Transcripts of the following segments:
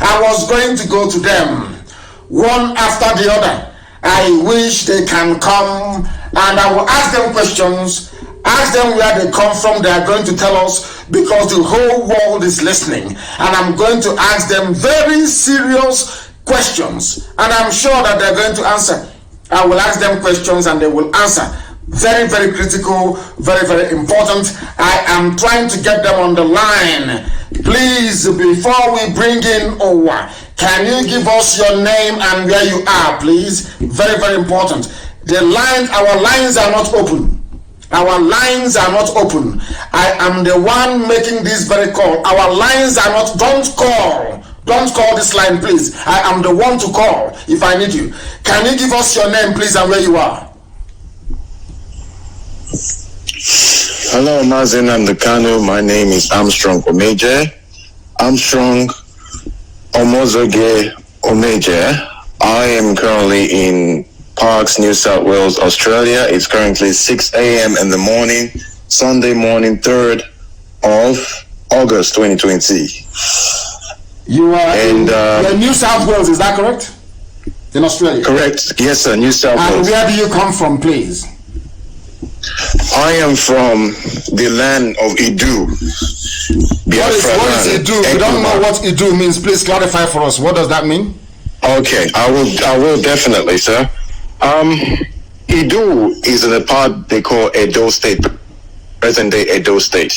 I was going to go to them, one after the other. I wish they can come, and I will ask them questions, ask them where they come from. They are going to tell us, because the whole world is listening, and I'm going to ask them very serious questions, and I'm sure that they're going to answer. I will ask them questions and they will answer. Very, very critical, very, very important. I am trying to get them on the line. Please, before we bring in Owa, can you give us your name and where you are, please? Very, very important. Our lines are not open. Our lines are not open. I am the one making this very call. Our lines are not, don't call. Don't call this line, please. I am the one to call if I need you. Can you give us your name, please, and where you are? Hello, Mazen and the Kanu. My name is Armstrong Omeje. Armstrong Omozoge Omeje. I am currently in Parkes, New South Wales, Australia. It's currently 6 a.m. in the morning, Sunday morning, 3rd of August 2020. You are in New South Wales, is that correct? In Australia? Correct. Yes, sir, New South Wales. And where do you come from, please? I am from the land of Idu. Biafra What is Idu? We don't know what Idu means. Please clarify for us. What does that mean? Okay, I will definitely, sir. Idu is in a part they call Edo State, present day Edo State.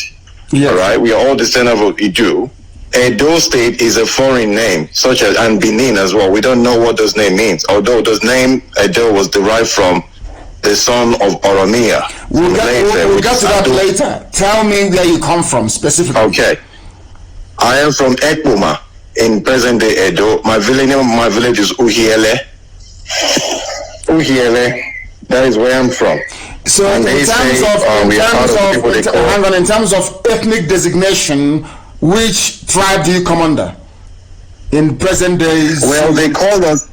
Yes. All right, we are all descendants of Idu. Edo State is a foreign name, such as, and Benin as well. We don't know what this name means, although this name Edo was derived from the son of Oromia. We'll get to that later. Tell me where you come from specifically. Okay. I am from Ekboma in present day Edo. My village is Uhiele. Uhiele. That is where I'm from. So in terms of ethnic designation, which tribe do you come under in present days? Well, they call us,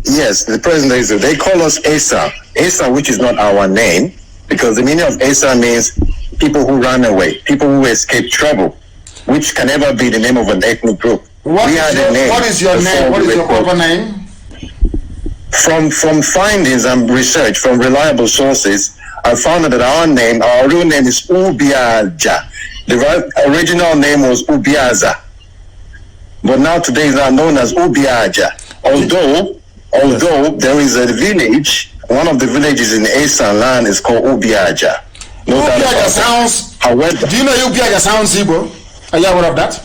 yes, the present days, they call us Esa. Esa, which is not our name, because the meaning of Esa means people who run away, people who escape trouble, which can never be the name of an ethnic group. What is your name? What is your proper name? From findings and research from reliable sources, I found that our real name is Ubiaja. The original name was Ubiaza, but now today is now known as Ubiaja. Although there is a village, one of the villages in Esan land is called Ubiaja. No Ubiaja sounds. However, do you know Ubiaja sounds Igbo? Are you aware of that?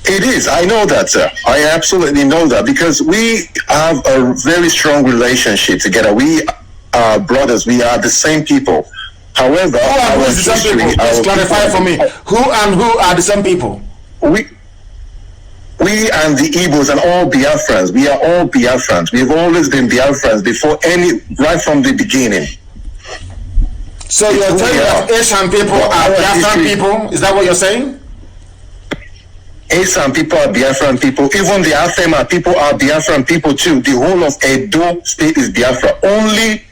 It is. I know that, sir. I absolutely know that because we have a very strong relationship together. We are brothers. We are the same people. However, who and who is the same people? Please clarify for me. Who and who are the same people? We and the Igbos and all Biafrans. We are all Biafrans. We've always been Biafrans right from the beginning. So you're telling that Asian people are Biafran people? Is that what you're saying? Asian people are Biafran people. Even the Afema people are Biafran people too. The whole of Edo State is Biafra. Only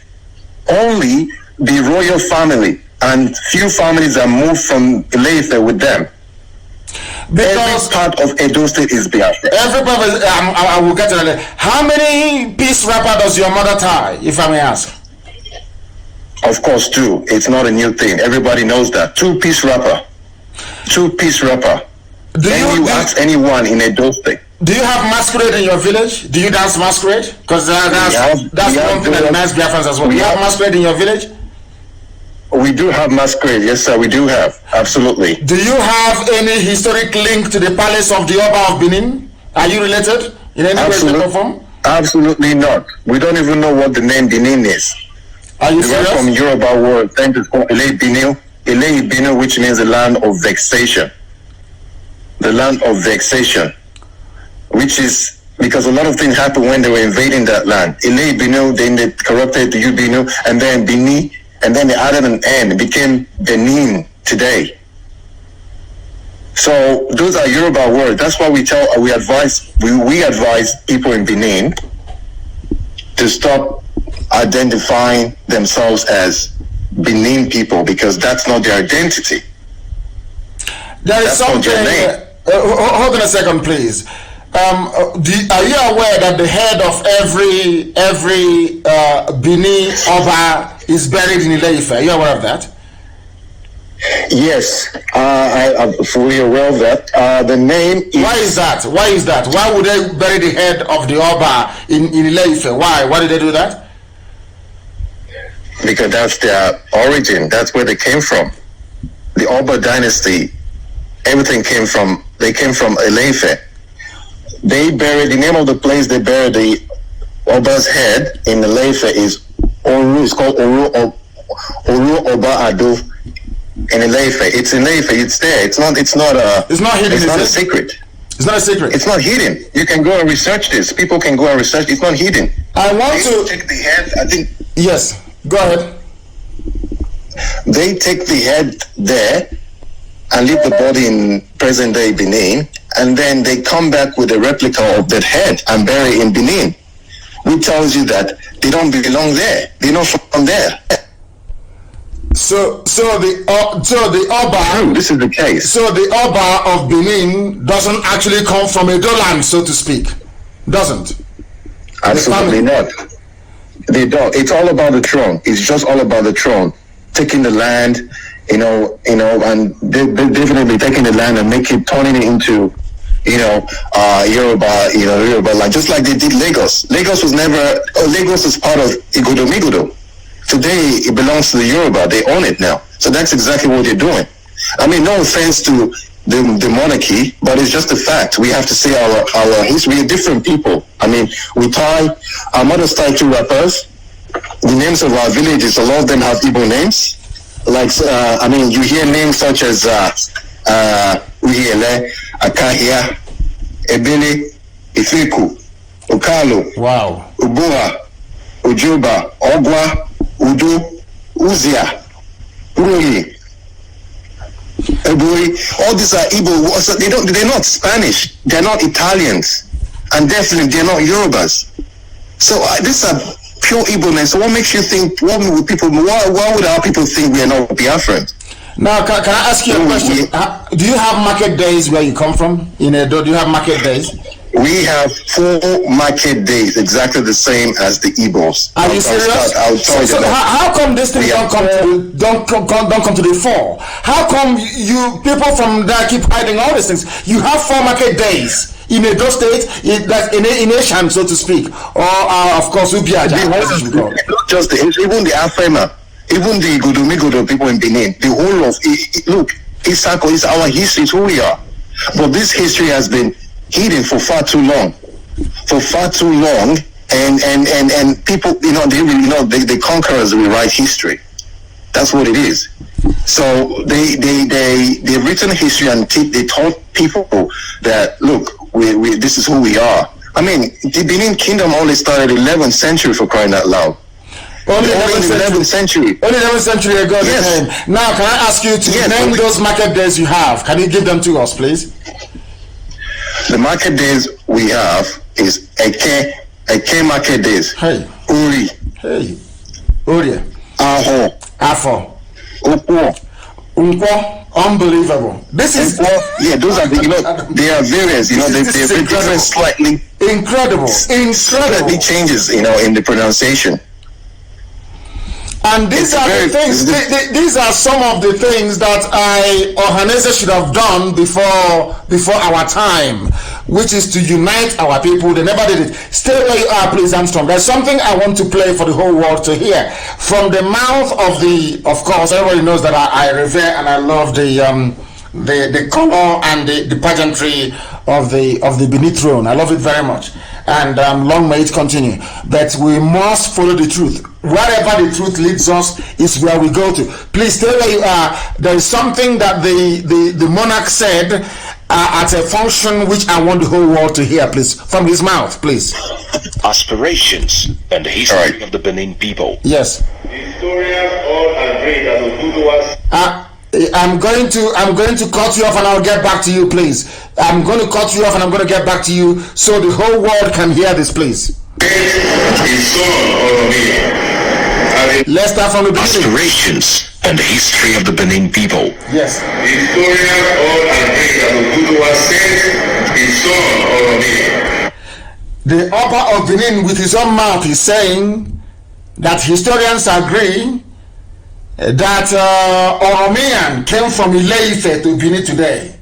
the royal family and few families are moved from Ileife with them. Because every part of Edo State is Biafra. Everybody, I will get to that. How many piece wrapper does your mother tie, if I may ask? Of course, 2. It's not a new thing. Everybody knows that. 2-piece wrapper. 2-piece wrapper. You ask anyone in Edo State. Do you have masquerade in your village? Do you dance masquerade? Because that's one thing that unites Biafrans as well. Do you have masquerade in your village? We do have masquerade, yes sir, we do have, absolutely. Do you have any historic link to the palace of the Oba of Benin? Are you related in any way, shape or form? Absolutely not. We don't even know what the name Benin is. Are you serious? From Yoruba word, thank you for Ile Binu, which means the land of vexation. The land of vexation, which is because a lot of things happened when they were invading that land. Ile Binu, then they corrupted the Ubinu, and then Bini, and then they added an N. It became Benin today. So those are Yoruba words. That's why we advise people in Benin to stop identifying themselves as Benin people, because that's not their identity. There is something. hold on a second, please. Are you aware that the head of every Bini Oba is buried in Ile-Ife? Are you aware of that? Yes, I'm fully aware of that. The name is... Why is that? Why is that? Why would they bury the head of the Oba in Ile-Ife? Why? Why did they do that? Because that's their origin. That's where they came from. The Oba dynasty, everything came from Ile-Ife. They buried, the name of the place they buried the Oba's head in Ile-Ife is Oru. It's called Oru Oba Ado in Ile-Ife. It's in Ile-Ife. It's there. It's not hidden. It's not a secret. It's not a secret. It's not hidden. You can go and research this. People can go and research. It's not hidden. I want to take the head. I think. Yes. Go ahead. They take the head there and leave the body in present day Benin, and then they come back with a replica of that head and bury it in Benin, which tells you that they don't belong there. They're not from there. So the Oba. This is the case. So the Oba of Benin doesn't actually come from Edo land, so to speak. Doesn't. Absolutely not. They don't. It's all about the throne. It's just all about the throne, taking the land, and they're definitely taking the land and turning it into, Yoruba land, just like they did Lagos. Lagos was part of Igodo. Today it belongs to the Yoruba. They own it now. So that's exactly what they're doing. I mean, no offense to the monarchy, but it's just a fact. We have to say our history. We're different people. I mean, our mothers tie two rappers. The names of our villages, a lot of them have Igbo names. Like, you hear names such as Uhiele, Akahia, Ebele, Ifeku, Okalo, wow, Ubua, Ujuba, Ogwa, Udu, Uzia, Uroli, Ebui. All these are Igbo. So they're not Spanish. They're not Italians, and definitely they're not Yorubas. So these are pure Igbo. So what makes you think? Why would our people think we are not Biafrans? Now, can I ask you a question? Do you have market days where you come from? Do you have market days? We have 4 market days, exactly the same as the Igbos. Are you serious? So how come this thing don't come to the fore? How come you people from there keep hiding all these things? You have 4 market days in Edo State, in Asian, so to speak, or of course Ubiaja. Not just even the Afema, even the Godomigodo people in Benin. The whole of look, Isako is our history. It's who we are. But this history has been hidden for far too long, and people, the conquerors rewrite history. That's what it is. So they've written history and they taught people that look, we this is who we are. I mean, the Benin Kingdom only started 11th century, for crying out loud. Only 11th century. Only 11th century ago. Yes. Now, can I ask you to name those market days you have? Can you give them to us, please? The market days we have is Eke market days. Hey. Uri. Hey. Uri. Aho. Afo. Ukwo. Unkwo. Unbelievable. This is those are they are various. They're different slightly. Incredible. Slightly changes, in the pronunciation. And these are the things. These are some of the things that Ohanese should have done before our time, which is to unite our people. They never did it. Stay where you are, please, Armstrong. There's something I want to play for the whole world to hear from the mouth of course, everybody knows that I revere and I love the color and the pageantry of the Benin throne. I love it very much, and long may it continue. But we must follow the truth. Wherever the truth leads us is where we go to. Please stay where you are. There is something that the monarch said at a function which I want the whole world to hear, please, from his mouth, please. Aspirations and the history of the Benin people. Yes. Historians all agree that Oduduwa's I'm going to cut you off and I'll get back to you, please. I'm going to cut you off and I'm going to get back to you so the whole world can hear this, please. his son Oromia, as Let's start from the beginning. Aspirations and the history of the Benin people. Yes. Historians all agree that Oduduwa sent his son Oromia. The Oba of Benin with his own mouth is saying that historians agree that Oromian came from Ile-Ife to Benin today.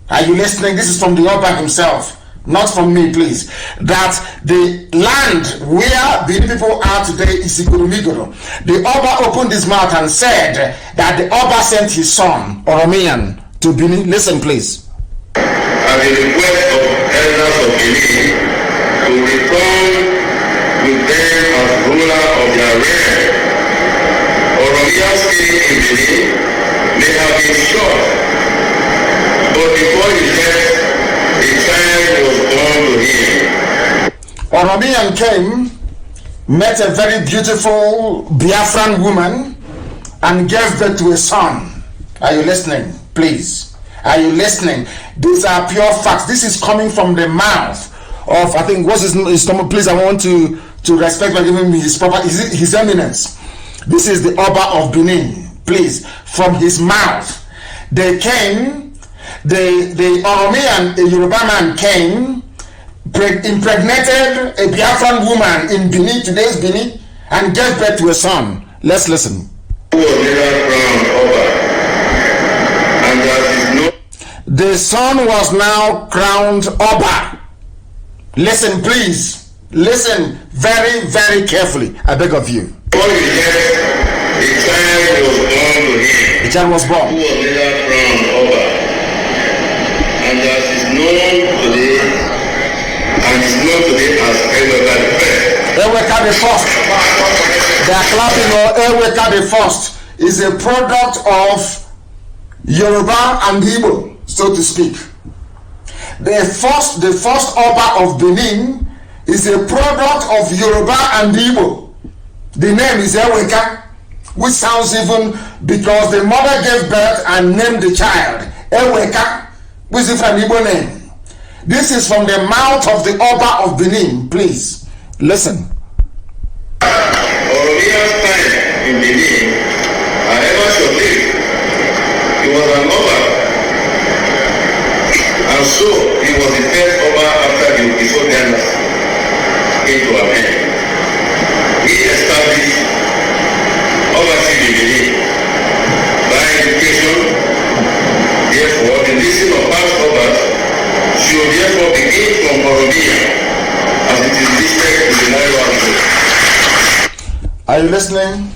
Are you listening? This is from the Oba himself, not from me, please. That the land where Benin people are today is Igoromigoro. The Oba opened his mouth and said that the Oba sent his son, Oromian, to Benin. Listen, please. At the request of elders of Benin to return with them as ruler of their realm. Oromia's stay in Benin may have been short, but before his death, a child was born to him. Oromian came, met a very beautiful Biafran woman, and gave birth to a son. Are you listening? Please. Are you listening? These are pure facts. This is coming from the mouth of, I think, what's his name? Please, I want to respect by giving me his proper, his eminence. This is the Oba of Benin. Please, from his mouth. They came, the Oromian, a Yoruba man came, impregnated a Biafran woman in Benin, today's Benin, and gave birth to a son. Let's listen. Who was never crowned Oba, and that is no. The son was now crowned Oba. Listen, please. Listen very, very carefully. I beg of you. Before his death, a child was born to him. The child was born. Who was never crowned Oba, and that is known today, and is known today as Eweka the First. Eweka the First. They are clapping on Eweka the First. Is a product of Yoruba and Igbo, so to speak. The first Oba of Benin is a product of Yoruba and Igbo. The name is Eweka, which sounds even, because the mother gave birth and named the child Eweka, which is an Igbo name. This is from the mouth of the Oba of Benin. Please listen. Oromia's time in Benin, however short-lived, he was an Oba, and so he was the first Oba after the Ipob dynasty came to an end. He established Obacy in Benin by education. Therefore, the listing of past Obas should therefore begin from Oromia, as it is listed in the Naira. Are you listening?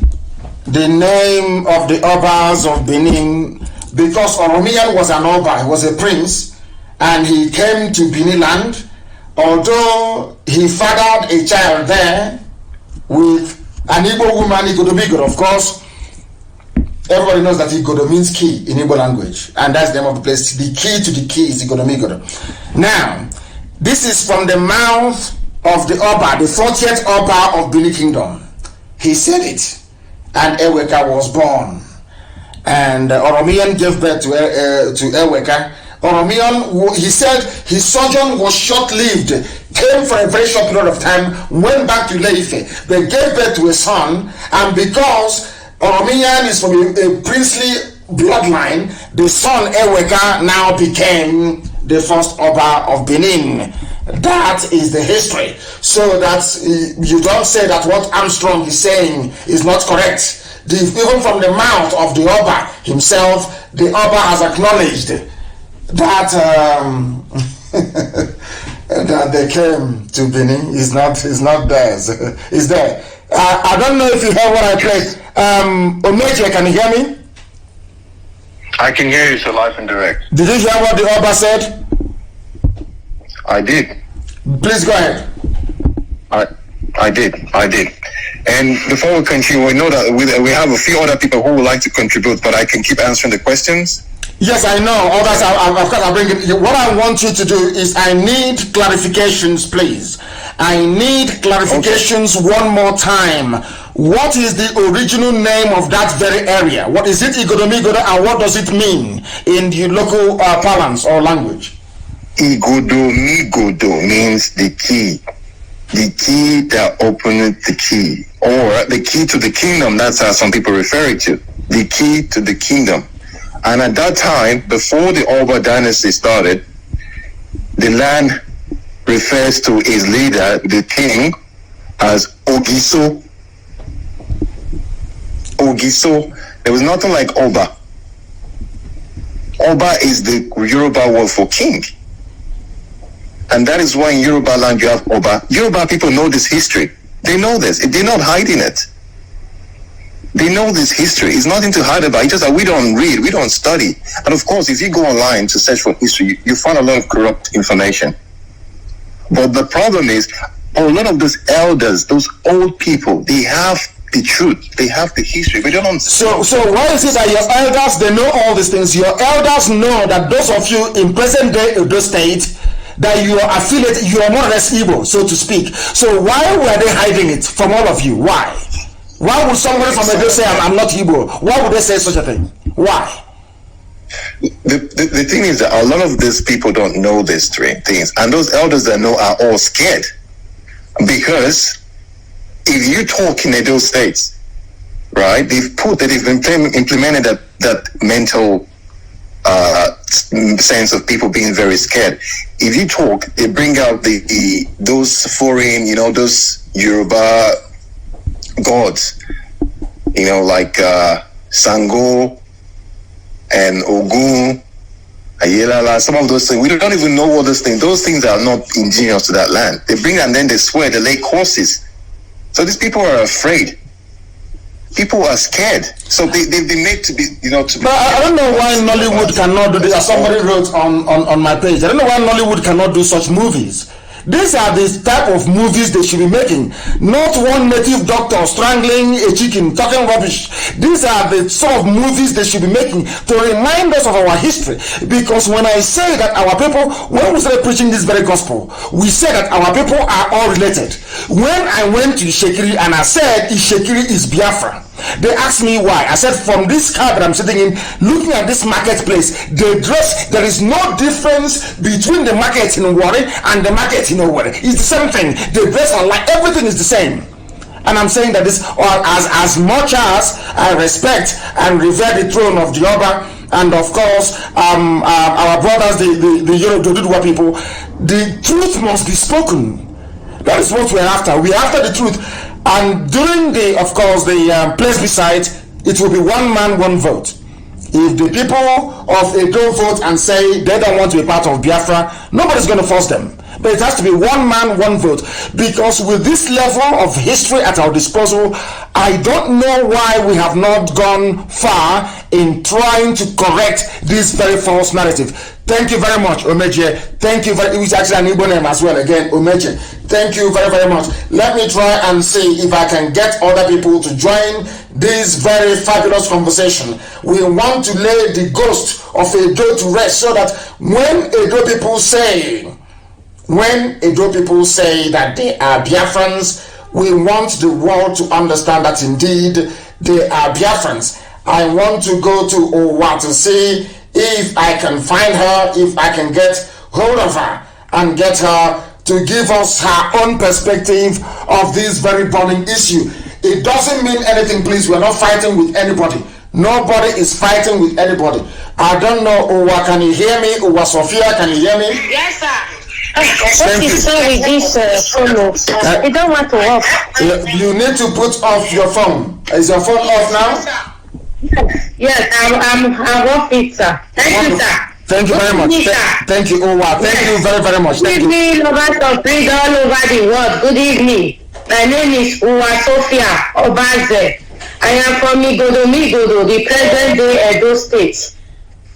The name of the Obas of Benin, because Oromian was an Oba, he was a prince, and he came to Benin land, although he fathered a child there with an Igbo woman, Igodomigoro. Of course, everybody knows that Igodo means key in Igbo language, and that's the name of the place. The key to the key is Igodomigoro. Now, this is from the mouth of the Oba, the 40th Oba of Benin Kingdom. He said it, and Eweka was born. And Oromian gave birth to Eweka. Oromian, he said his sojourn was short-lived, came for a very short period of time, went back to Ile-Ife. They gave birth to a son, and because Oromian is from a princely bloodline, the son Eweka now became the first Oba of Benin. That is the history. So that you don't say that what Armstrong is saying is not correct. Even from the mouth of the Oba himself, the Oba has acknowledged that that they came to Benin is not theirs. Is there? I don't know if you heard what I played. Omeje, can you hear me? I can hear you, so live and direct. Did you hear what the Oba said? I did. Please go ahead. I did. And before we continue, we know that we have a few other people who would like to contribute, but I can keep answering the questions. Yes, I know. Others, of course, I'll bring it. What I want you to do is I need clarifications, please. I need clarifications one more time. What is the original name of that very area? What is it, Igodomigoro, and what does it mean in the local parlance or language? Igodomigodo means the key. the key that opened the key, or the key to the kingdom. That's how some people refer it to, the key to the kingdom. And at that time, before the Oba dynasty started, the land refers to its leader, the king, as Ogiso. Ogiso. There was nothing like Oba. Oba is the Yoruba word for king. And that is why in Yoruba land you have Oba. Yoruba people know this history. They know this. They're not hiding it. They know this history. It's nothing to hide about. It's just that we don't read, we don't study. And of course, if you go online to search for history, you find a lot of corrupt information. But the problem is, a lot of those elders, those old people, they have the truth. They have the history. We don't. So why is it that your elders, they know all these things? Your elders know that those of you in present day Edo State, that you are affiliated, you are more or less Igbo, so to speak. So why were they hiding it from all of you? Why? Why would somebody from Edo say I'm not Igbo? Why would they say such a thing? Why? The thing is that a lot of these people don't know these three things, and those elders that know are all scared, because if you talk in Edo States, right, they've implemented that mental sense of people being very scared. If you talk, they bring out those foreign, those Yoruba gods, like Sango and Ogun, Ayelala, some of those things. We don't even know what those things. Those things are not indigenous to that land. They bring and then they swear, they lay courses. So these people are afraid. People are scared. So they've been made to be, to be. But I don't know why Nollywood cannot do this. As somebody wrote on my page, I don't know why Nollywood cannot do such movies. These are the type of movies they should be making. Not one native doctor strangling a chicken, talking rubbish. These are the sort of movies they should be making to remind us of our history. Because when I say that our people, when we started preaching this very gospel, we said that our people are all related. When I went to Ishekiri and I said Ishekiri is Biafra, they asked me why. I said, from this car that I'm sitting in, looking at this marketplace, they dress, there is no difference between the market in Warri and the market in Owerri. It's the same thing. They dress alike, everything is the same. And I'm saying that this, or as much as I respect and revere the throne of the Oba, and of course our brothers, the Yoruba people, the truth must be spoken. That is what we're after. We're after the truth. And during the plebiscite, it will be one man, one vote. If the people of Edo vote and say they don't want to be part of Biafra, nobody's going to force them. But it has to be one man, one vote. Because with this level of history at our disposal, I don't know why we have not gone far in trying to correct this very false narrative. Thank you very much, Omeje. Thank you very much. It's actually an Igbo name as well. Again, Omeje. Thank you very, very much. Let me try and see if I can get other people to join this very fabulous conversation. We want to lay the ghost of Edo to rest, so that when Edo people say that they are Biafrans, we want the world to understand that indeed they are Biafrans. I want to go to Owa to see if I can find her, if I can get hold of her and get her to give us her own perspective of this very burning issue. It doesn't mean anything, please. We're not fighting with anybody. Nobody is fighting with anybody. I don't know, Owa, can you hear me? Owa Sophia, can you hear me? Yes, sir. What is wrong with this phone? It don't want to work. You need to put off your phone. Is your phone off now? Yes, I'm off it, sir. Thank you, sir. Thank you very much. Thank you, Owa. Thank you very, very much. Good evening, lovers of praise all over the world. Good evening. My name is Owa Sophia Obaze. I am from Migodo, the present day Edo State.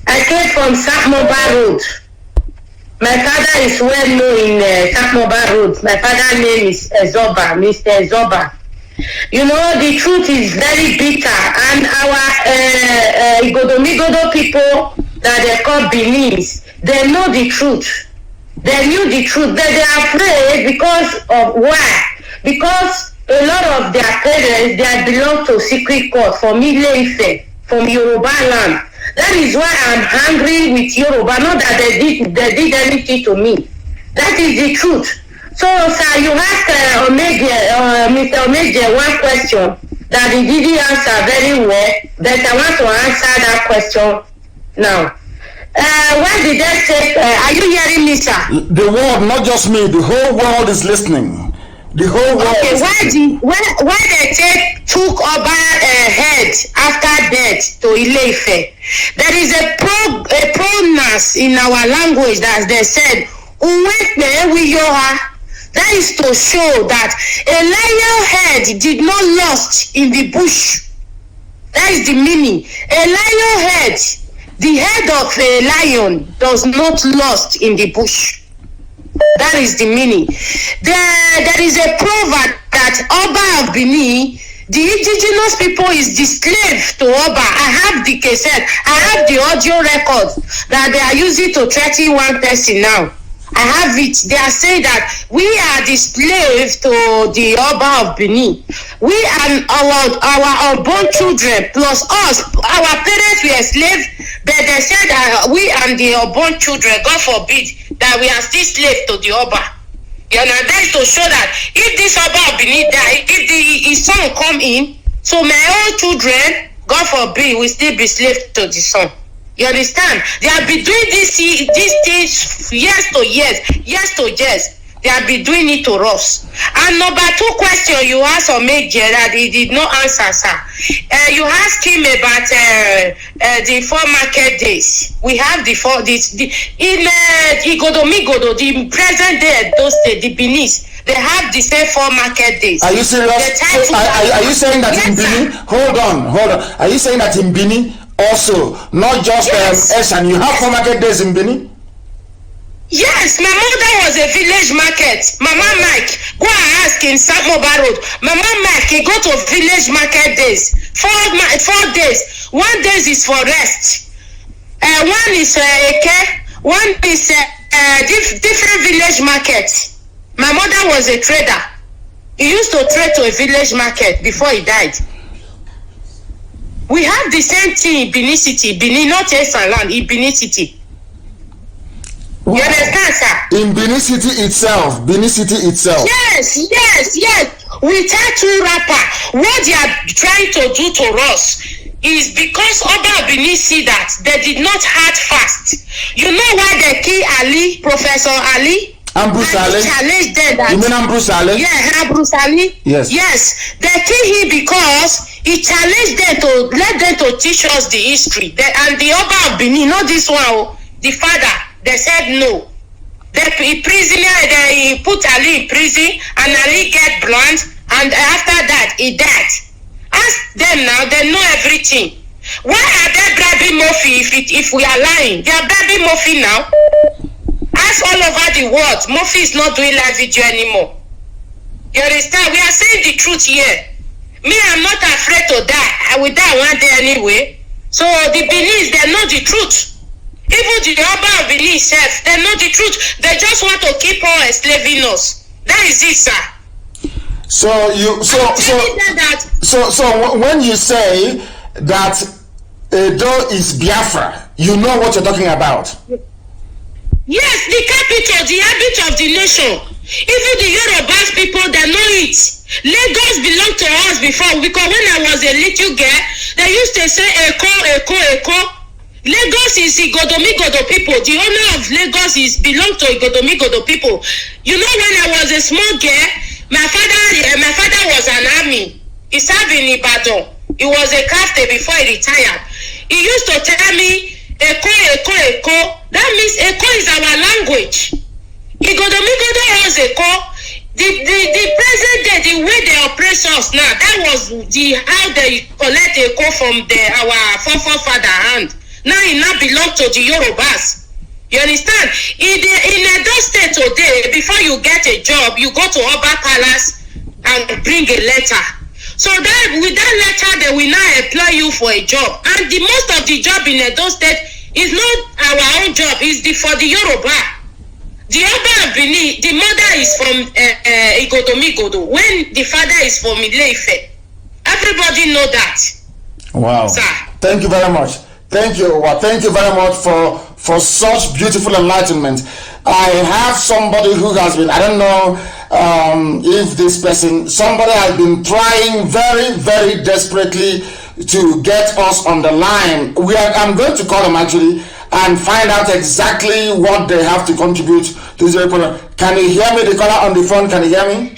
I came from Sakmoba Road. My father is well known in Sakmoba Road. My father's name is Ezoba, Mr. Ezoba. You know, the truth is very bitter, and our Igodo people that they call Benin's, they know the truth. They knew the truth, but they are afraid because of why? Because a lot of their parents, they belong to secret court from Ile-Ife, from Yoruba land. That is why I'm angry with Yoruba. Not that they did anything to me. That is the truth. So, sir, you asked Mr. Omeje one question that he didn't answer very well, but I want to answer that question now. Why did they take, are you hearing me, sir? The world, not just me, the whole world is listening. The whole world. Okay, why they took Oba head after death to Ile-Ife? There is a pronoun in our language that they said, that is to show that a lion head did not lost in the bush. That is the meaning. A lion head, the head of a lion does not lost in the bush. That is the meaning. There is a proverb that Oba of Benin, the indigenous people is the slave to Oba. I have the cassette, I have the audio record that they are using to threaten one person now. I have it. They are saying that we are the slave to the Oba of Benin. We and our unborn children plus us, our parents were slaves, but they said that we and the unborn children, God forbid, that we are still slaves to the Oba. You know, that is to show that if this Oba of Benin die, if his son come in, so my own children, God forbid, will still be slaves to the son. You understand? They have been doing these things years to years. They have been doing it to us. And number 2 question you asked Omeje that he did not answer, sir. You asked him about the 4 market days. We have in Igodo, the present day those days, the Benin, they have the same 4 market days. Are you serious? Are you saying that in Benin? Hold on. Are you saying that in Benin also, not just Eshan, you have 4 market days in Benin? Yes, my mother was a village market. Mama Mike, go and ask in Samoba Road. Mama Mike, he go to village market days. 4 days. 1 day is for rest. One is Eke. One is different village market. My mother was a trader. He used to trade to a village market before he died. We have the same thing in Benin City. Benin, not Esaland, in Benin City. Wow. You understand, sir? In Benin City itself. Yes. We tell to rapper what they are trying to do to us is because Oba Benin see that they did not hard fast. You know why they kill Ali, Professor Ali? Ambrose Ali. Challenge them that. You mean Ambrose Ali? Yeah, Ambrose Ali. Yes. Yes, they kill him because he challenged them to let them to teach us the history. And the Oba of Benin, not this one, the father, they said no. They put Ali in prison, and Ali get blunt, and after that he died. Ask them now, they know everything. Why are they bribing Murphy if we are lying? They are bribing Murphy now. Ask all over the world, Murphy is not doing live video anymore. You understand? We are saying the truth here. Me, I'm not afraid to die. I will die one day anyway. So the Benin, they know the truth. Even the Oba of Benin itself, they know the truth. They just want to keep on enslaving us. That is it, sir. So when you say that Edo is Biafra, you know what you're talking about. Yes, the capital, the habit of the nation. Even the Yorubas people, they know it. Lagos belonged to us before, because when I was a little girl, they used to say Eko. Lagos is Igodomigodo people. The owner of Lagos belongs to Igodomigodo people. You know, when I was a small girl, my father was an army. He served in Ibadan. He was a captain before he retired. He used to tell me, Eko. That means Eko is our language. Igodomigodo was Eko. The present day, the way they oppress us now, that was how they collect Eko from our forefather hand. Now it now belongs to the Yorubas. You understand? In Edo State today, before you get a job, you go to Oba Palace and bring a letter. So that with that letter, they will now employ you for a job. And the most of the job in Edo State is not our own job, it's for the Yoruba. The Oba of Benin, the mother is from Igodomigodo, when the father is from Ile-Ife. Everybody know that. Wow. Sir. Thank you very much. Thank you very much for such beautiful enlightenment. I have somebody who has been, I don't know if this person, somebody has been trying very, very desperately to get us on the line. I'm going to call them actually and find out exactly what they have to contribute to this report. Can you hear me? The caller on the phone, can you hear me?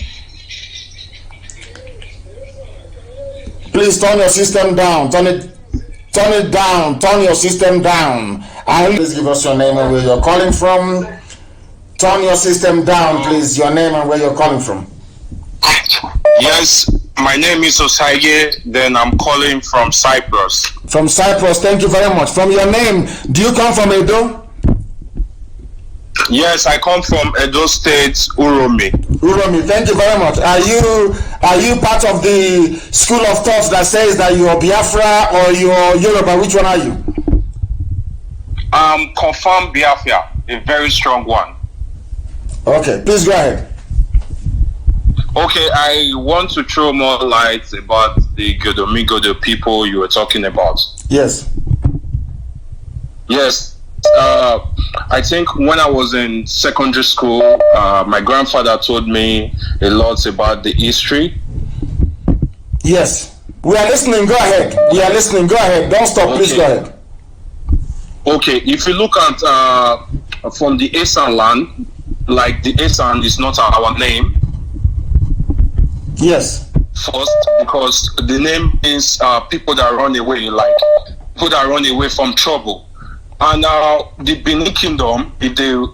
Please turn your system down. Turn it down. Turn your system down. And please give us your name and where you're calling from. Turn your system down, please. Your name and where you're calling from. Yes, my name is Osaige. Then I'm calling from Cyprus. From Cyprus, thank you very much. From your name, do you come from Edo? Yes, I come from Edo State, Uromi. Uromi, thank you very much. Are you part of the school of thought that says that you're Biafra or you're Yoruba? Which one are you? Confirmed Biafra, a very strong one. Okay, please go ahead. Okay, I want to throw more light about the Godomigodo people you were talking about. Yes. Yes. I think when I was in secondary school, my grandfather told me a lot about the history. Yes. We are listening. Go ahead. We are listening. Go ahead. Don't stop. Okay. Please go ahead. Okay. If you look at from the Esan land, like the Esan is not our name. Yes. First, because the name is people that run away, like people that run away from trouble. And the Benin Kingdom,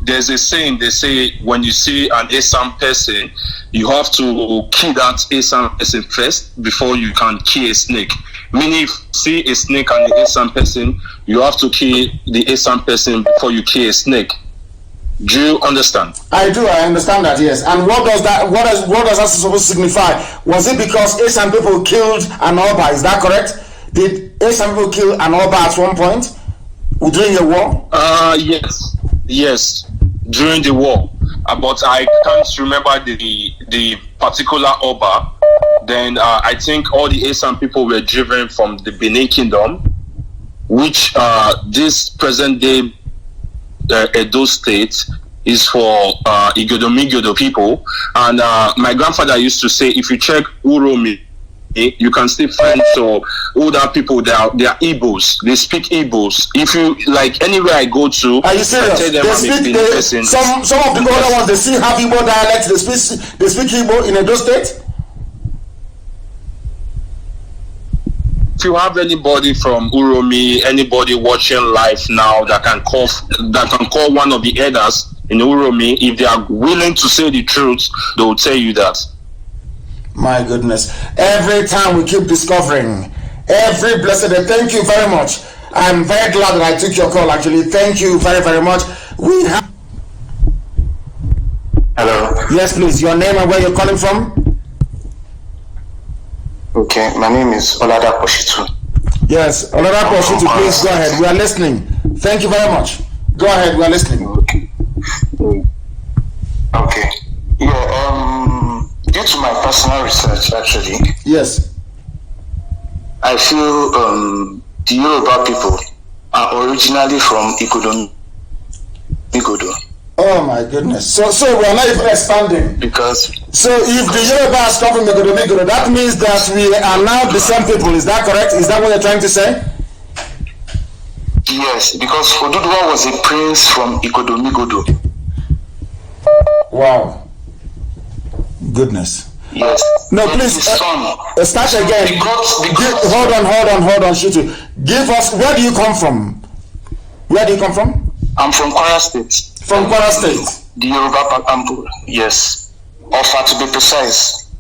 there's a saying, they say when you see an Esan person, you have to kill that Esan person first before you can kill a snake. Meaning, if you see a snake and an Esan person, you have to kill the Esan person before you kill a snake. Do you understand? I do. I understand that. Yes. And what does that? What does that supposed to signify? Was it because Esan people killed an Oba? Is that correct? Did Esan people kill an Oba at one point during the war? Yes, during the war. But I can't remember the particular Oba. Then I think all the Esan people were driven from the Benin Kingdom, which this present day Edo State is for Igodomigodo people. And my grandfather used to say, if you check Uromi, you can still find older people. They are Igbos. They speak Igbos. If you like anywhere I go to, are you serious? Some of the older ones, they still have Igbo dialects. They speak Igbo in Edo State. If you have anybody from Uromi, anybody watching live now that can call one of the elders in Uromi, if they are willing to say the truth, they will tell you that. My goodness. Every time we keep discovering, every blessed day. Thank you very much. I'm very glad that I took your call, actually. Thank you very, very much. We have... Hello. Yes, please. Your name and where you're calling from? Okay, my name is Olada Poshitu. Yes, Olada Poshitu, please go ahead. We are listening. Thank you very much. Go ahead, we are listening. Okay. Yeah, due to my personal research, actually. Yes. I feel the Yoruba people are originally from Igodo. Oh my goodness. So we are not even expanding. Because so if the Yoruba is coming from Igodo, that means that we are now the same people. Is that correct? Is that what you're trying to say? Yes, because Oduduwa was a prince from Igodo. Wow. Goodness. Yes. No, please start again. Hold on, Shitu. Give us, where do you come from? Where do you come from? I'm from Kwara State. From Kwara State? The Yoruba Pampu, yes. Offer to be precise.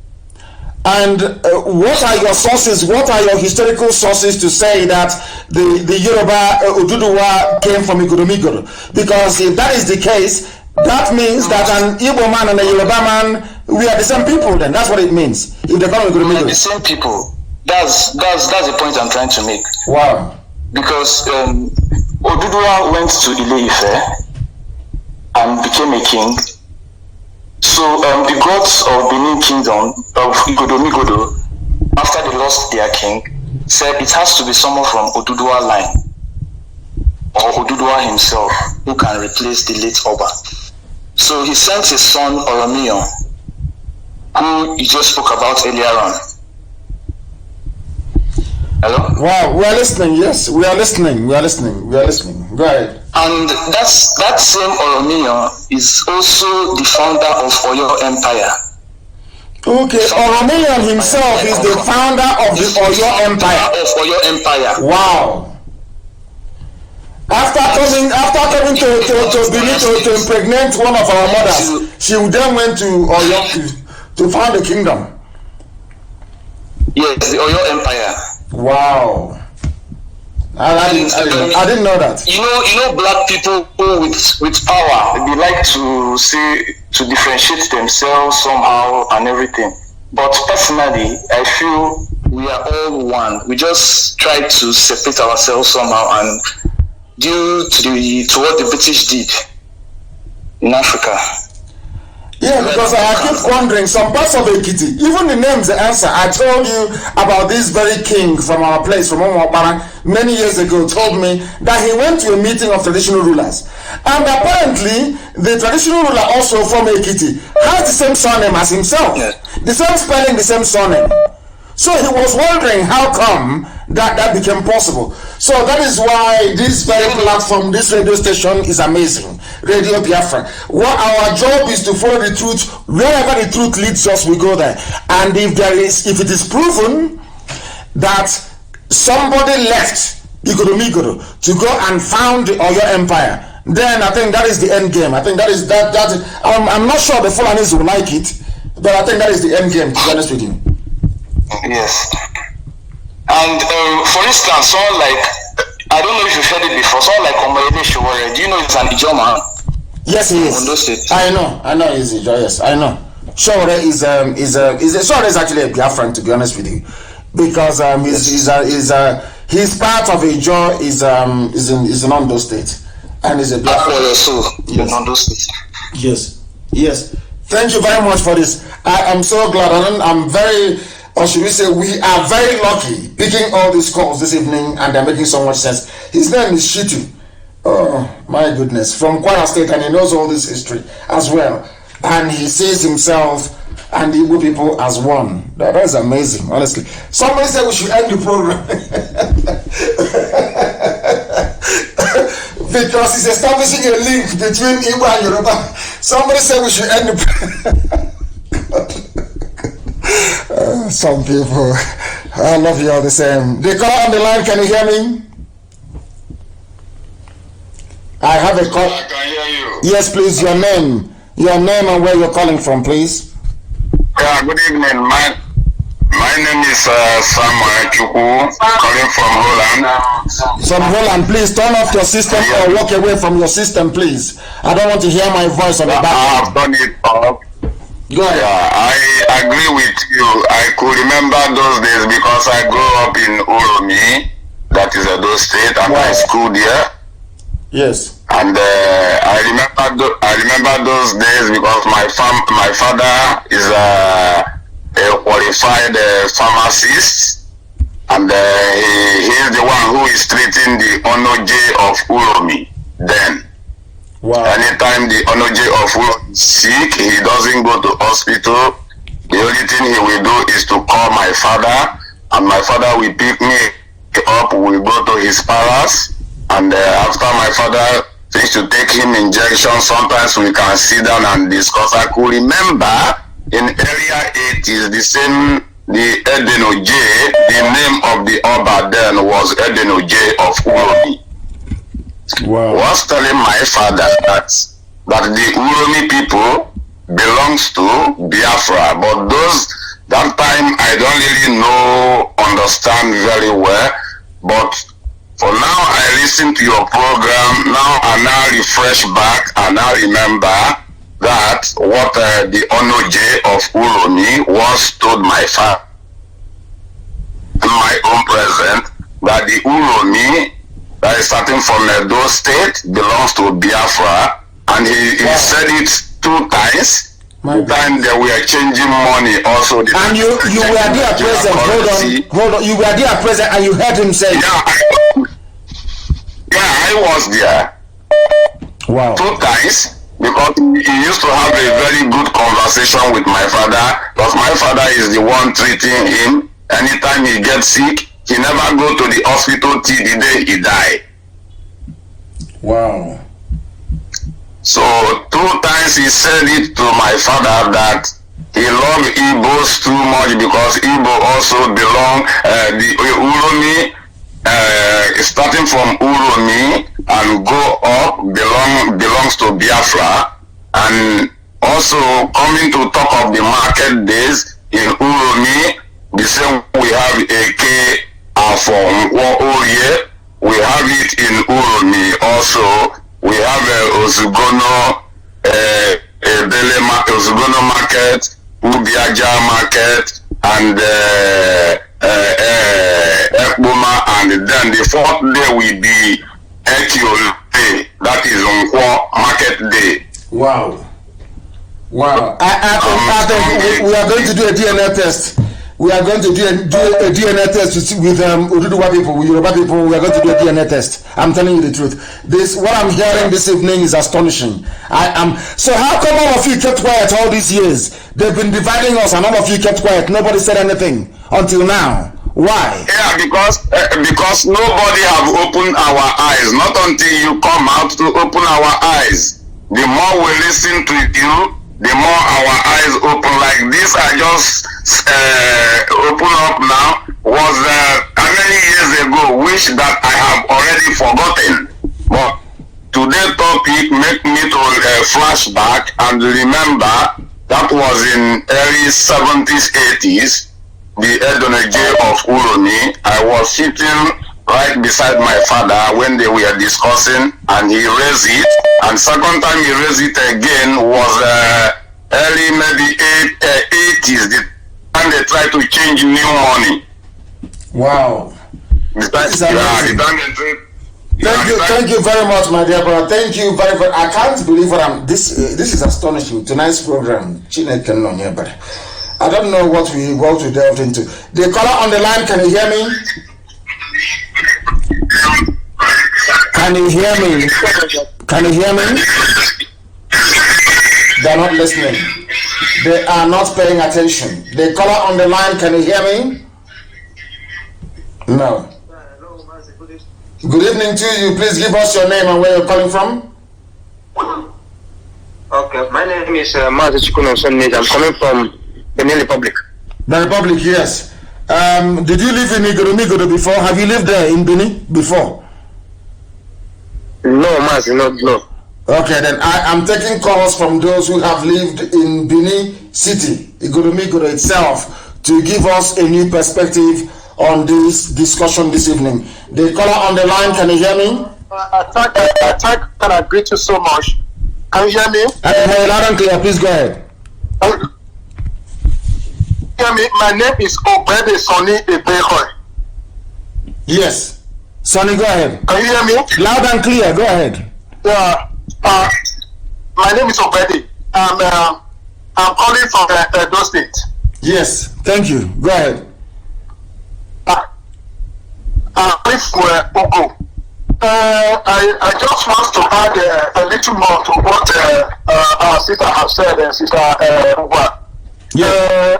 And what are your sources, what are your historical sources to say that the Yoruba Oduduwa came from Igodomigodo? Because if that is the case, that means that an Igbo man and a Yoruba man, we are the same people then. That's what it means. If they come from Igodomigodo. We are the same people. That's the point I'm trying to make. Wow. Because Oduduwa went to Ile-Ife and became a king. So the gods of Benin Kingdom, of Igodomigodo, after they lost their king, said it has to be someone from Oduduwa line, or Oduduwa himself, who can replace the late Oba. So he sent his son Oromiyo, who you just spoke about earlier on. Hello? Wow, we are listening. Yes, we are listening. We are listening. We are listening. Go ahead. And that same Oromiyo is also the founder of Oyo Empire. Okay, Oromiyo himself is the founder of the Oyo Empire. Of Oyo Empire. Wow. After coming to Benin to impregnate one of our mothers, she then went to Oyo to found the kingdom. Yes, the Oyo Empire. Wow. I didn't know that. You know, black people with power, they like to differentiate themselves somehow and everything. But personally, I feel we are all one. We just try to separate ourselves somehow, and due to what the British did in Africa. Yeah, because I keep wondering, some parts of Ekiti, even the names, the answer. I told you about this very king from our place, from Omwapara, many years ago, told me that he went to a meeting of traditional rulers. And apparently, the traditional ruler also from Ekiti has the same surname as himself. Yeah. The same spelling, the same surname. So he was wondering how come that became possible. So that is why this very platform, this radio station is amazing. Radio Biafra. What our job is to follow the truth. Wherever the truth leads us, we go there. And if it is proven that somebody left Igoro to go and found the Oyo Empire, then I think that is the end game. I think that is that. I'm not sure the Fulanis will like it, but I think that is the end game, to be honest with you. Yes. And for instance, someone like, I don't know if you've heard it before, someone like Omoyede Sowore, do you know he's an Ijo man? Yes, he is. Ondo State. I know he's Ijo, yes, I know. Sowore is actually a Biafran, to be honest with you, because he's part of Ijo, is in Ondo State, and is a Biafran. Yes. In Ondo State. Yes. Thank you very much for this. I am so glad, and I'm very, or should we say, we are very lucky picking all these calls this evening, and they're making so much sense. His name is Shitu. Oh my goodness, from Kwara State, and he knows all this history as well. And he sees himself and the Igbo people as one. That is amazing, honestly. Somebody said we should end the program because he's establishing a link between Igbo and Yoruba. Somebody said we should end the program. Some people, I love you all the same. The call on the line, can you hear me? I have a call. I can hear you. Yes, please, your name and where you're calling from, please. Yeah, good evening. My name is Samuel Chukwu, calling from Holland. From Holland, please turn off your system or walk away from your system, please. I don't want to hear my voice on the back. I have done it off. Go ahead. Yeah, I agree with you. I could remember those days because I grew up in Uromi, that is Edo State, and I schooled here. Yes. And I remember those days because my father is a qualified pharmacist, and he is the one who is treating the Onoje of Uromi then. Wow. Anytime the Onoje of Uromi is sick, he doesn't go to hospital. The only thing he will do is to call my father, and my father will pick me up. We go to his palace. And after my father used to take him injections, sometimes we can sit down and discuss. I could remember in earlier 80s, the Edenoje, the name of the Oba then was Edenoje of Uromi. Wow. Was telling my father that the Uromi people belongs to Biafra, but that time I don't really understand very well, but for now, I listen to your program. Now I now refresh back and now remember that what the Onoje of Uromi once told my father, my own present, that the Uromi that is starting from Edo State belongs to Biafra, and he said it 2 times. The time they were changing money also. And you were there present. Hold on. You were there present and you heard him say. Yeah, I was there. Wow. 2 times. The because he used to have a very good conversation with my father, because my father is the one treating him. Anytime he gets sick, he never go to the hospital till the day he die. Wow. So 2 times he said it to my father that he loved Igbos too much, because Igbo also belong, the Uromi, starting from Uromi and go up belongs to Biafra, and also coming to talk of the market days in Uromi, the same we have AK from Oye, we have it in Uromi also. We have Ozugono, Ozugono market, Ubiaja market, and Ekboma, and then the 4th day will be Ekio Day, that is Nkwo market day. Wow. Wow. I think we are going to do a DNA test. We are going to do a DNA test with Oduduwa people, with Yoruba people. We are going to do a DNA test. I'm telling you the truth. What I'm hearing this evening is astonishing. So how come all of you kept quiet all these years? They've been dividing us, and all of you kept quiet. Nobody said anything until now. Why? Yeah, because nobody have opened our eyes. Not until you come out to open our eyes. The more we listen to you, the more our eyes open. Like this, I just open up now, was how many years ago, which that I have already forgotten. But today's topic make me to flashback and remember that was in early 70s, 80s, the Edoneje of Uromi. I was sitting right beside my father when they were discussing, and he raised it, and second time he raised it again was early maybe 80s, the time they tried to change new money. Wow. Thank you very much, my dear brother. Thank you very much. I can't believe what this is astonishing. Tonight's program, I don't know what we delved into. The caller on the line, can you hear me? Can you hear me? Can you hear me? They're not listening. They are not paying attention. The caller on the line, can you hear me? No. Good evening to you. Please give us your name and where you're calling from. Okay, my name is Mazi Chikuno Sonnet. I'm coming from Benin Republic. The Republic, yes. Did you live in Igoromigodo before? Have you lived there in Benin before? No, Mazi, no. Okay, then I'm taking calls from those who have lived in Benin City, Igoromigodo itself, to give us a new perspective on this discussion this evening. The caller on the line, can you hear me? I agree to so much. Can you hear me? I can hear you loud and clear. Please go ahead. Hear me? My name is Obede Sonny Ebehoy. Yes. Sonny, go ahead. Can you hear me? Loud and clear. Go ahead. Yeah. My name is Obede. I'm calling from Edo State. Yes. Thank you. Go ahead. I just want to add a little more to what our sister has said, Sister Uba. Yeah.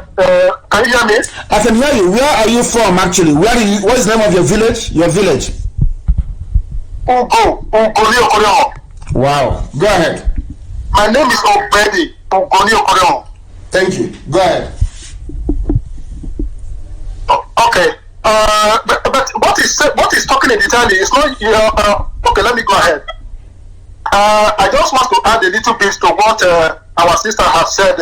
Can you hear me? I can hear you. Where are you from, actually? What is the name of your village? Your village? Wow. Go ahead. My name is Obedi Ugoniokoreon. Thank you. Go ahead. Okay. But what is talking in Italy is not okay, let me go ahead. I just want to add a little bit to what our sister has said,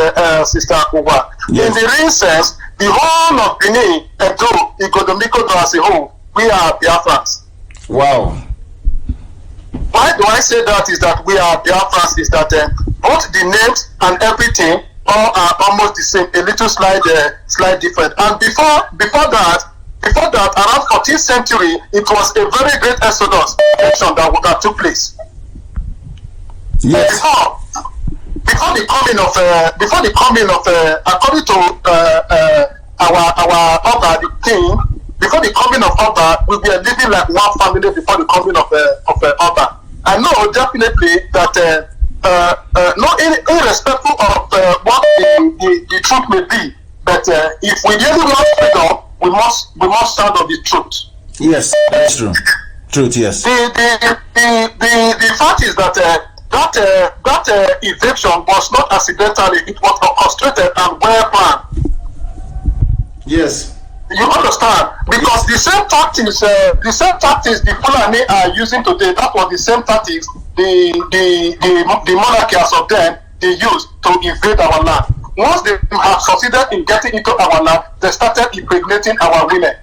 Sister Uba. Yes. In the real sense, the whole of Benin, Edo, Igoromikodo as a whole, we are Biafrans. Wow. Why do I say that? Is that we are Biafrans? Is that both the names and everything all are almost the same, a little slight different. And before that, around 14th century, it was a very great exodus that took place. Yes. Before the coming of according to our Oba, the king, before the coming of Oba, we were living like one family before the coming of Oba. I know definitely that irrespective of what the truth may be, but if we really want freedom, we must stand on the truth. Yes, that's true. Truth, yes. The fact is that that eviction was not accidentally; it was orchestrated and well planned. Yes. You understand? Because the same tactics the Fulani are using today, that was the same tactics the monarchies of them they used to invade our land. Once they have succeeded in getting into our land, they started impregnating our women.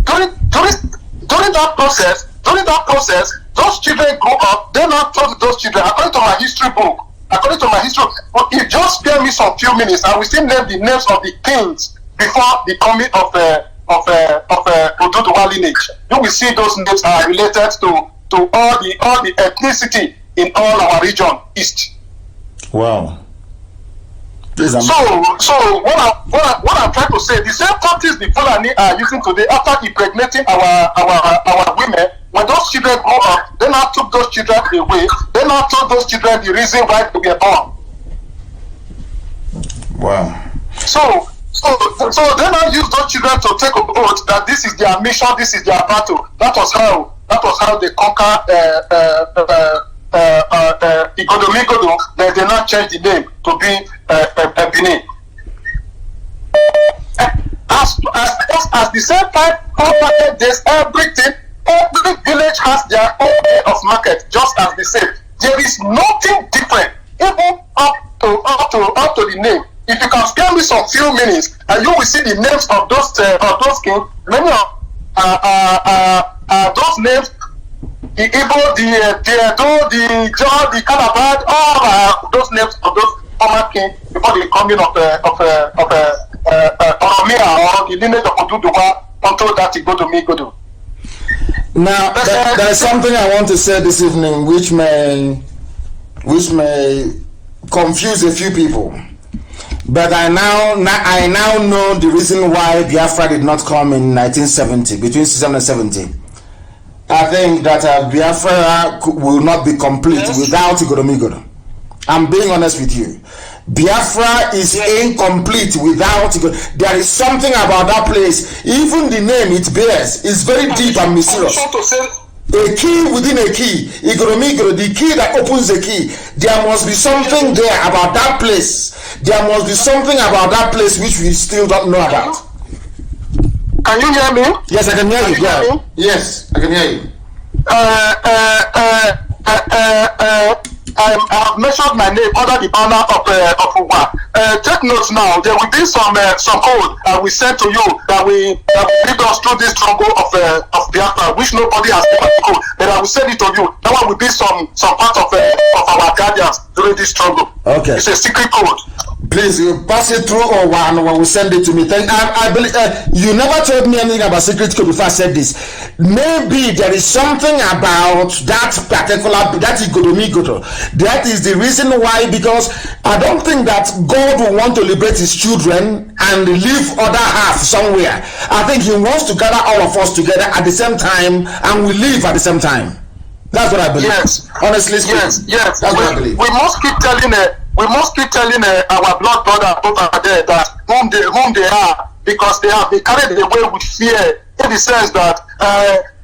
During that process, those children grew up. They now told those children, according to my history book, if you just spare me some few minutes, I will still name the names of the kings before the coming of Oduduwa lineage. You will see those names are related to all the ethnicity in all our region east. Wow. So what I'm trying to say, the same tactics the Fulani are using today after impregnating our women, when those children grow up, they now took those children away. They now told those children the reason why they were born. Wow. So they now use those children to take a oath that this is their mission, this is their battle. That was how they conquer Igodo. Then they now change the name to be Benin. As the same time, there's everything. Every village has their own way of market, just as the same. There is nothing different, even up to the name. If you can spare me some few minutes, and you will see the names of those kings. Many of those names, the Ipob, the Edo, the John, the Calabar, all those names of those former kings before the coming of Oromia or the lineage of Oduduwa until that Igodo. Now, there is something I want to say this evening, which may confuse a few people. But I now know the reason why Biafra did not come in 1970, between 67 and 70. I think that Biafra will not be complete without Igodo. I'm being honest with you. Biafra is incomplete without Igodo. There is something about that place. Even the name it bears is very deep and mysterious. A key within a key, Igodo, the key that opens the key. There must be something there about that place. There must be something about that place which we still don't know about. Can you hear me? Yes, I can hear you. Yes, I can hear you. I have mentioned my name under the banner of Uwa. Take notes now. There will be some code we send to you that will lead us through this struggle of Biafra, which nobody has ever code. But I will send it to you. That one will be some part of our guardians during this struggle. Okay. It's a secret code. Please, you pass it through or one will send it to me. I believe you never told me anything about secret code before I said this. Maybe there is something about that particular Igodo. That is the reason why, because I don't think that God will want to liberate his children and leave other half somewhere. I think he wants to gather all of us together at the same time and we live at the same time. That's what I believe. Yes. Honestly speaking. Yes. That's what I believe. We must keep telling our blood brother over there that whom they are, because they have been carried away with fear, in the sense that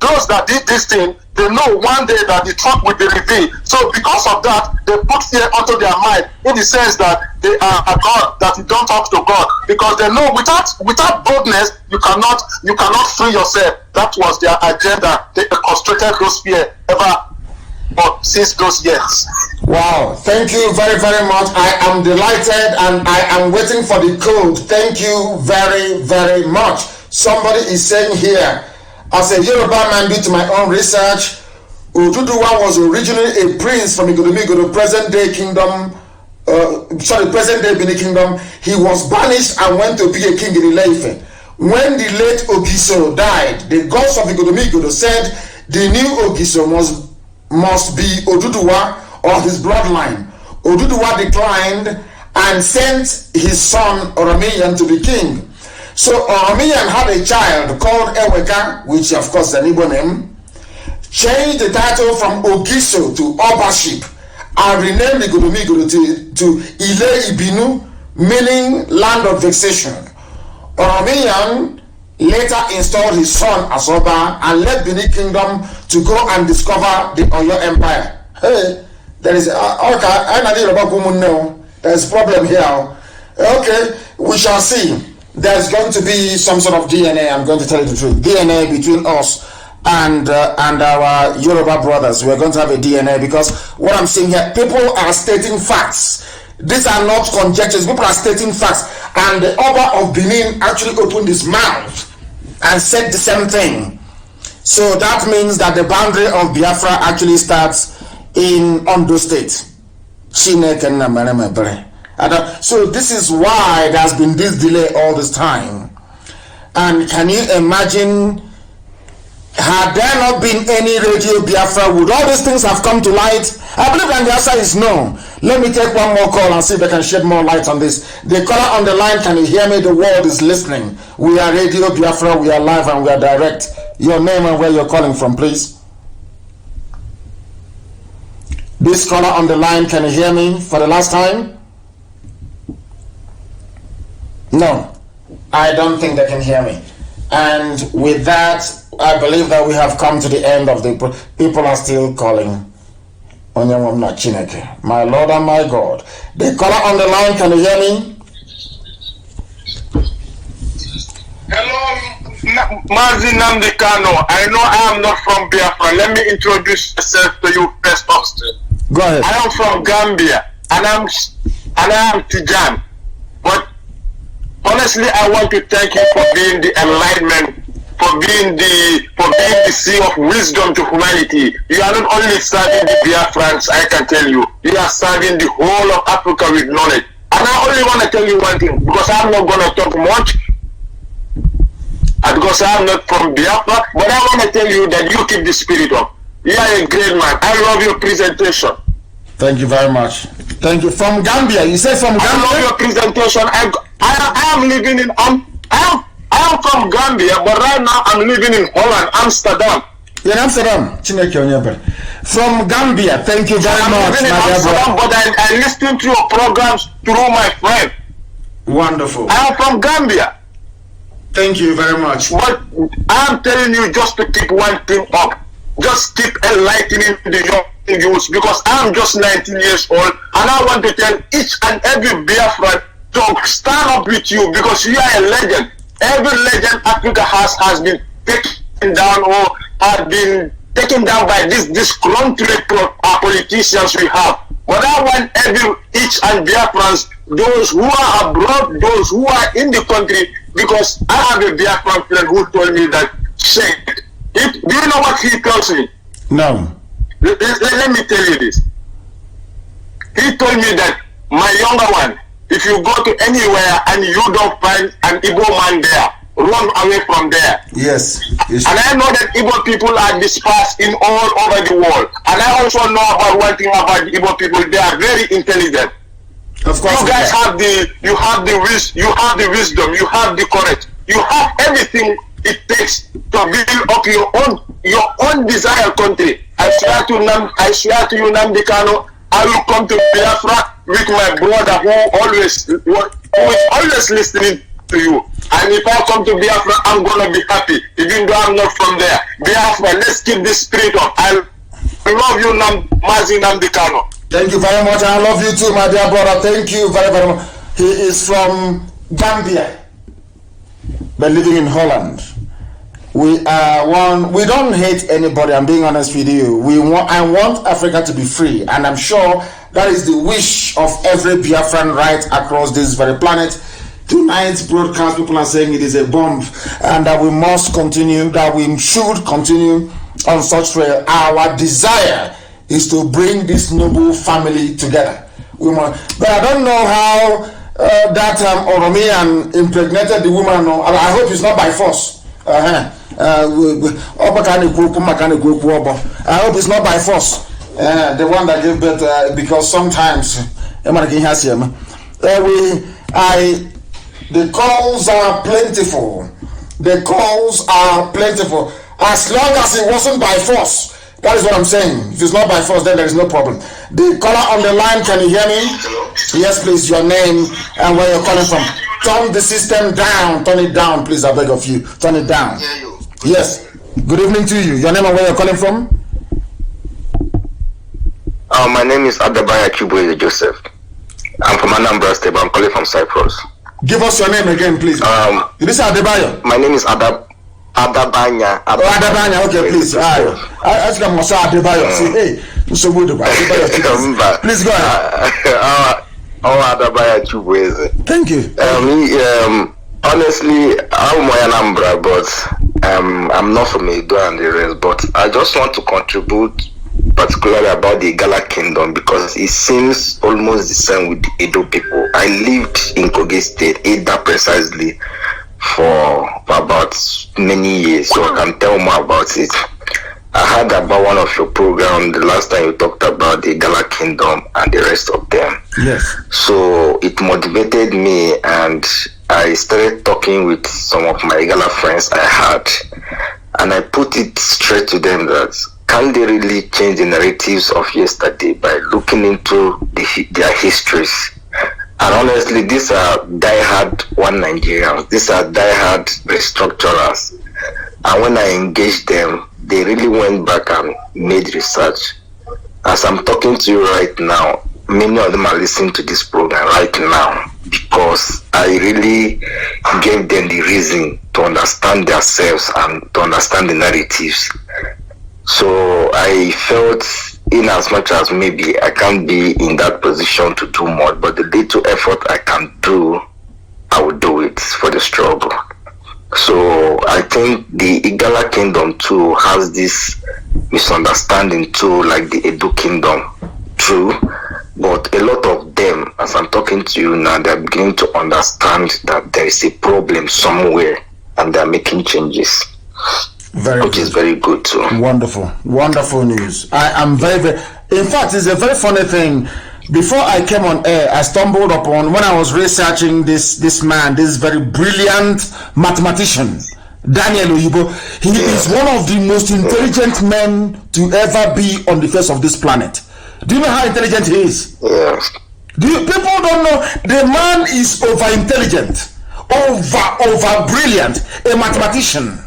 those that did this thing, they know one day that the truth will be revealed. So because of that, they put fear onto their mind, in the sense that they are a God, that you don't talk to God, because they know without boldness you cannot free yourself. That was their agenda. They concentrated those fear ever. But since those years. Wow, thank you very, very much. I am delighted and I am waiting for the code. Thank you very, very much. Somebody is saying here, as a Yoruba man due to my own research, Oduduwa was originally a prince from Igodo, present day Benin Kingdom. He was banished and went to be a king in Ile-Ife. When the late Ogiso died, the gods of Igodo said the new Ogiso must be Oduduwa or his bloodline. Oduduwa declined and sent his son Oromiyan to the king. So Oromiyan had a child called Eweka, which of course is an Igbo name. changed the title from Ogiso to Obaship, and renamed Igodomigodo to Ile Ibinu, meaning land of vexation. Oromiyan later installed his son as Oba and led Benin Kingdom to go and discover the Oyo Empire. Hey, there is there's a problem here. Okay, we shall see. There's going to be some sort of DNA, I'm going to tell you the truth, DNA between us and our Yoruba brothers. We're going to have a DNA, because what I'm seeing here, people are stating facts. These are not conjectures, people are stating facts. And the Oba of Benin actually opened his mouth and said the same thing. So that means that the boundary of Biafra actually starts in Ondo State. So this is why there's been this delay all this time. And can you imagine, had there not been any Radio Biafra, would all these things have come to light? I believe that the answer is no. Let me take one more call and see if I can shed more light on this. The caller on the line, can you hear me? The world is listening. We are Radio Biafra, we are live and we are direct. Your name and where you're calling from, please. This caller on the line, can you hear me for the last time? No, I don't think they can hear me. And with that, I believe that we have come to the end of the... People are still calling. My Lord and my God. The caller on the line, can you hear me? Hello, Mazi Namdekano. I know I am not from Biafra. Let me introduce myself to you first, Austin. Go ahead. I am from Gambia, and I am Tijan. But honestly, I want to thank you for being the enlightenment, for being the sea of wisdom to humanity. You are not only serving the Biafrans, I can tell you, you are serving the whole of Africa with knowledge. And I only want to tell you one thing, because I'm not going to talk much, because I'm not from Biafra, but I want to tell you that you keep the spirit up. You are a great man. I love your presentation. Thank you very much. Thank you. From Gambia, you say from Gambia? I love your presentation. I am living in I am from Gambia, but right now I'm living in Holland, Amsterdam. In Amsterdam, from Gambia. Thank you very much, living in Amsterdam, but I listen to your programs through my friend. Wonderful. I am from Gambia. Thank you very much. But I'm telling you just to keep one thing up. Just keep enlightening the young youths, because I'm just 19 years old, and I want to tell each and every Biafran to stand up with you, because you are a legend. Every legend Africa has been taken down, or has been taken down by this country politicians we have. But I want each and Biafrans, those who are abroad, those who are in the country, because I have a Biafran friend who told me that, do you know what he tells me? No. Let me tell you this. He told me that, my younger one, if you go to anywhere and you don't find an Igbo man there, run away from there. Yes. And I know that Igbo people are dispersed in all over the world. And I also know about one thing about the Igbo people. They are very intelligent. Of course. You guys have the wisdom, you have the courage, you have everything it takes to build up your own desired country. I swear to you, Namdekano, I will come to Biafra with my brother who is always listening to you. And if I come to Biafra, I'm gonna be happy, even though I'm not from there. Biafra, let's keep this spirit up. I love you, Mazi Namdekano. Thank you very much. I love you too, my dear brother. Thank you very, very much. He is from Gambia, but living in Holland. We don't hate anybody. I'm being honest with you. I want Africa to be free, and I'm sure that is the wish of every Biafran right across this very planet. Tonight's broadcast, people are saying it is a bomb, and that we must continue, that we should continue on such trail. Our desire is to bring this noble family together. But I don't know how that Oromiyan impregnated the woman. I hope it's not by force. I hope it's not by force. The one that gave birth, because sometimes the calls are plentiful. The calls are plentiful. As long as it wasn't by force, That is what I'm saying. If it's not by force, then there is no problem. The caller on the line, can you hear me? Hello? Yes, please, your name and where you're calling from. Turn the system down. Turn it down, please, I beg of you. Turn it down. Yes. Good evening to you. Your name and where you're calling from? My name is Adabaya Chubueze Joseph. I'm from Anambra State, but I'm calling from Cyprus. Give us your name again, please. This is Adebayo. My name is Adabanya. Adabanya, okay, please. I think I'm also Adebayo. Say, hey, so good. Please go ahead. Adabaya Chubueze. Thank you. Honestly, I'm Anambra, but I'm not from Edo and the rest. But I just want to contribute particularly about the Igala Kingdom because it seems almost the same with the Edo people. I lived in Kogi State, Eda precisely, for about many years, so I can tell more about it. I heard about one of your programs the last time you talked about the Igala Kingdom and the rest of them. Yes. So it motivated me, and I started talking with some of my Igala friends I had, and I put it straight to them that can they really change the narratives of yesterday by looking into their histories? And honestly, these are diehard one Nigerians. These are diehard restructurers. And when I engaged them, they really went back and made research. As I'm talking to you right now, many of them are listening to this program right now because I really gave them the reason to understand themselves and to understand the narratives. So I felt, in as much as maybe I can't be in that position to do more, but the little effort I can do, I will do it for the struggle. So I think the Igala Kingdom too has this misunderstanding too, like the Edo Kingdom, true. But a lot of them, as I'm talking to you now, they're beginning to understand that there is a problem somewhere and they're making changes. Which is very good too. Wonderful news. I am very, in fact, it's a very funny thing. Before I came on air, I stumbled upon, when I was researching this man, this very brilliant mathematician, Daniel Oyibo. He is one of the most intelligent men to ever be on the face of this planet. Do you know how intelligent he is? Yes. People don't know, the man is over-intelligent, over brilliant, a mathematician.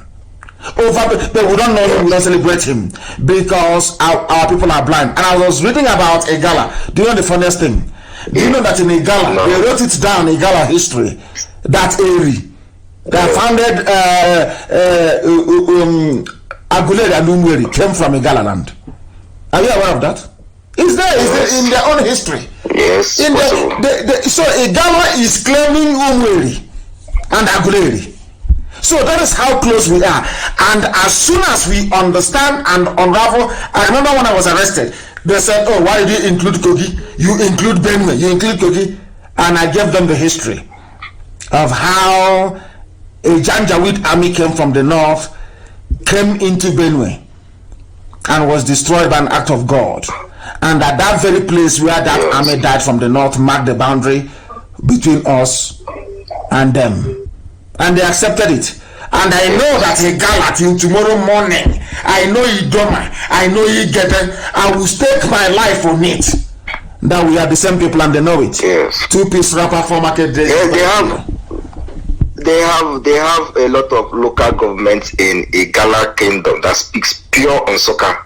But we don't know him, we don't celebrate him because our people are blind. And I was reading about Igala. Do you know the funniest thing? Do you know that in Igala, they wrote it down in Igala history, that area that founded Aguleri and Umweri came from Igala land. Are you aware of that? It's there in their own history. Yes. So Igala is claiming Umweri and Aguleri. So that is how close we are. And as soon as we understand and unravel, I remember when I was arrested, they said, oh, why did you include Kogi? You include Benue, you include Kogi. And I gave them the history of how a Janjaweed army came from the north, came into Benue, and was destroyed by an act of God. And at that very place where that army died from the north marked the boundary between us and them. And they accepted it. And I know that Igala till tomorrow morning, I know Idoma, I know Igede, I will stake my life on it. That we are the same people and they know it. Yes. Two-piece rapper for market days. Yes, they have a lot of local governments in Igala Kingdom that speaks pure Nsukka.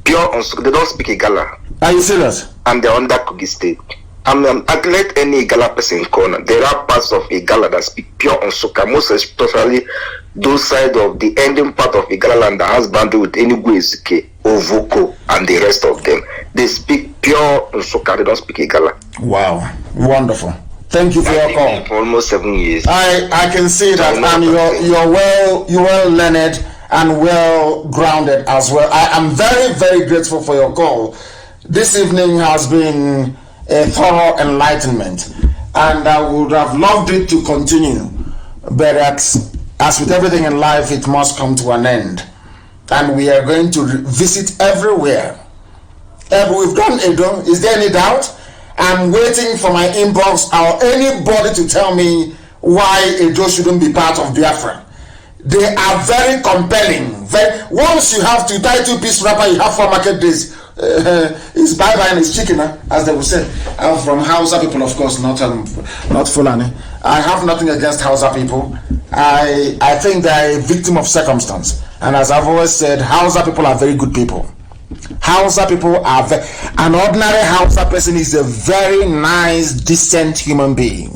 Pure Nsukka. They don't speak Igala. Are you serious? And they're under Kogi State. I let any Igala person corner. There are parts of Igala that speak pure Nsukka, most especially those side of the ending part of Igala land that has boundary with Enugu Ezike, Ovoko, and the rest of them. They speak pure Nsukka, they don't speak Igala. Wow, wonderful. Thank you for your call. For almost 7 years. I can see that, and you're well learned and well grounded as well. I am very, very grateful for your call. This evening has been a thorough enlightenment, and I would have loved it to continue, but as with everything in life, it must come to an end, and we are going to visit everywhere. We've done Edo. Is there any doubt? I'm waiting for my inbox or anybody to tell me why Edo shouldn't be part of Biafra. They are very compelling. Once you have to tie two-piece wrapper, you have 4 market days. It's bye-bye and it's chicken, as they will say. I'm from Hausa people, of course, not Fulani. I have nothing against Hausa people. I think they're a victim of circumstance. And as I've always said, Hausa people are very good people. Hausa people are an ordinary Hausa person is a very nice, decent human being.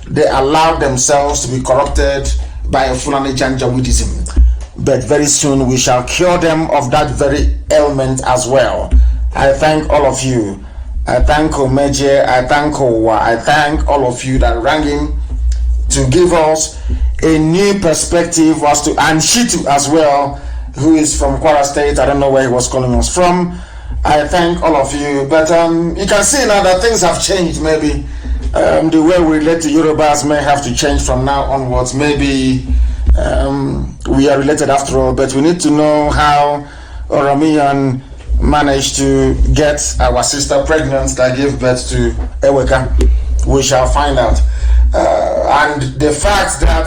They allow themselves to be corrupted by a Fulani Janjaweedism. But very soon we shall cure them of that very ailment as well. I thank all of you. I thank Omeje, I thank Owa, I thank all of you that rang in to give us a new perspective as to, and Shitu as well, who is from Kwara State. I don't know where he was calling us from. I thank all of you. But you can see now that things have changed. Maybe the way we relate to Yorubas may have to change from now onwards. Maybe we are related after all, but we need to know how Oromiyan managed to get our sister pregnant that gave birth to Eweka. We shall find out. And the fact that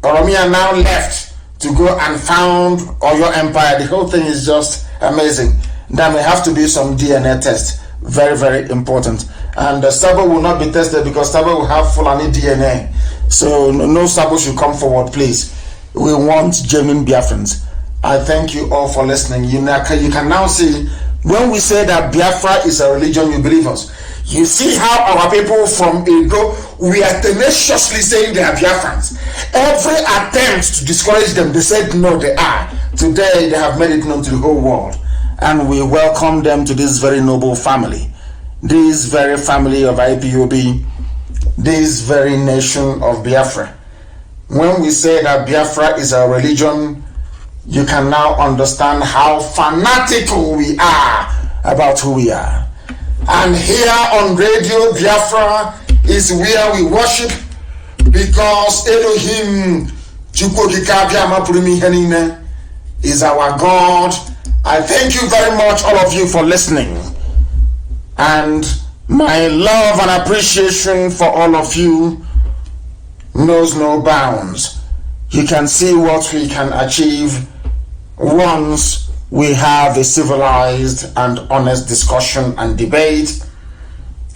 Oromiyan now left to go and found Oyo Empire, the whole thing is just amazing. There may have to be some DNA test. Very, very important. And Sabo will not be tested because Sabo will have Fulani DNA. So no Sabo should come forward, please. We want genuine Biafrans. I thank you all for listening. You can now see, when we say that Biafra is a religion, you believe us. You see how our people from Edo, we are tenaciously saying they are Biafrans. Every attempt to discourage them, they said no, they are. Today, they have made it known to the whole world. And we welcome them to this very noble family. This very family of IPOB. This very nation of Biafra. When we say that Biafra is a religion, you can now understand how fanatical we are about who we are. And here on Radio Biafra is where we worship, because Elohim is our God. I thank you very much, all of you, for listening. And my love and appreciation for all of you knows no bounds. You can see what we can achieve once we have a civilized and honest discussion and debate.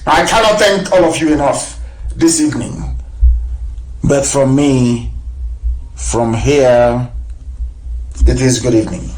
I cannot thank all of you enough this evening. But from me, from here, it is good evening.